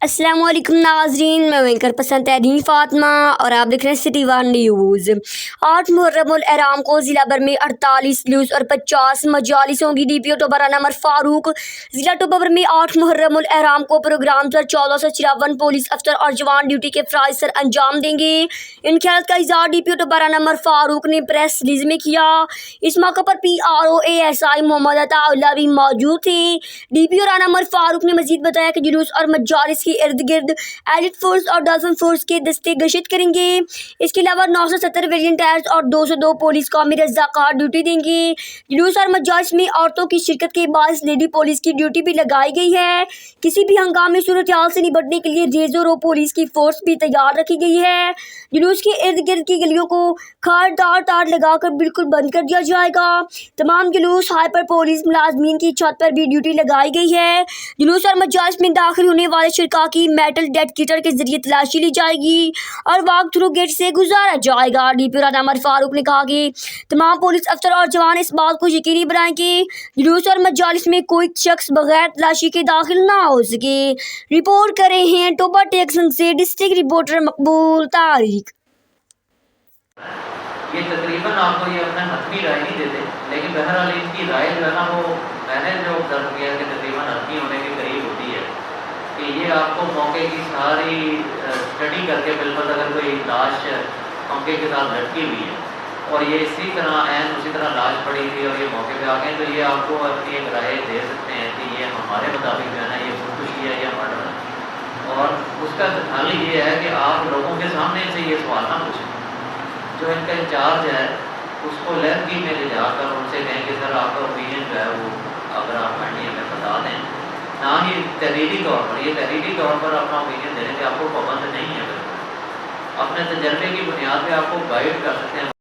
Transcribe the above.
अस्सलाम वालेकुम नाज़रीन, मैं विंकर पसंद तहरीन फ़ातिमा और आप देख रहे हैं सिटी वन न्यूज़। 8 मुहर्रमुल एहराम को ज़िला भर में 48 जुलूस और 50 मजालिस होंगी। DPO टोबा राना उमर फारूक ज़िला टोबा भर में 8 मुहर्रमुल एहराम को प्रोग्राम पर 1453 पुलिस अफसर और जवान ड्यूटी के फ़राइज़ सर अंजाम देंगे। इन ख्याल का इज़हार DPO टोबा राना उमर फारूक ने प्रेस रिलीज में किया। इस मौके पर PRO ASI मोहम्मद अताउल्लाह भी मौजूद थे। DPO राना उमर फारूक ने मजीद बताया कि जुलूस और मजालिस इर्द गिर्द एलिट फोर्स और डॉल्फिन फोर्स के दस्ते गश्त करेंगे। इसके अलावा 970 वेरिएंट टायर्स और 202 पुलिस कौमी रज़ाकार ड्यूटी देंगे। जुलूस और मजालिस में औरतों की शिरकत के बायस लेडी पुलिस की ड्यूटी भी लगाई गई है। किसी भी हंगामी सूरत हाल से निपटने के लिए रेजर और पुलिस की फोर्स भी तैयार रखी गई है। जुलूस के इर्द गिर्द की गलियों को खार तार लगाकर बिल्कुल बंद कर दिया जाएगा। तमाम जुलूस हाइपर पुलिस मुलाजमीन की छत पर भी ड्यूटी लगाई गई है। जुलूस और मजालिस में दाखिल होने वाले शिरका की मेटल डिटेक्टर के जरिए तलाशी ली जाएगी और वॉक थ्रू गेट से गुजारा जाएगा। DPO राना उमर फारूक ने कहा कि तमाम पुलिस अफसर और जवान इस बात को यकीनी बनाएं कि जुलूस और मजालिस में कोई शख्स बगैर तलाशी के दाखिल ना हो सके। रिपोर्ट कर रहे हैं टोबा टेक्सन से डिस्ट्रिक्ट रिपोर्टर मकबूल तारिक। ये तकरीबन आपको ये अपना हतमी राय नहीं देते, लेकिन बहरहाल इनकी राय जो है ना वो मैंने जो ऑब्जर्व किया कि तकरीबन हतमी होने के करीब होती है कि ये आपको मौके की सारी स्टडी करके बिल्कुल अगर कोई लाश मौके के साथ लटकी हुई है और ये इसी तरह उसी तरह लाश पड़ी थी और ये मौके पे आ गए तो ये आपको अपनी एक राय दे सकते हैं कि ये हमारे मुताबिक जो है ना ये खुदकुशी है या मर्डर है। और उसका हल ये है कि आप लोगों के सामने से ये सवाल ना पूछें। जो इनका इंचार्ज है उसको लैब में ले जाकर उनसे कहें कि सर आपका ओपिनियन जो है वो अगर आप काइंडली हमें बता दें, ना ही तहरीरी तौर पर, ये तहरीरी तौर पर अपना ओपिनियन देने के आपको पाबंद नहीं है, अपने तजर्बे की बुनियाद पे आपको गाइड कर सकते हैं।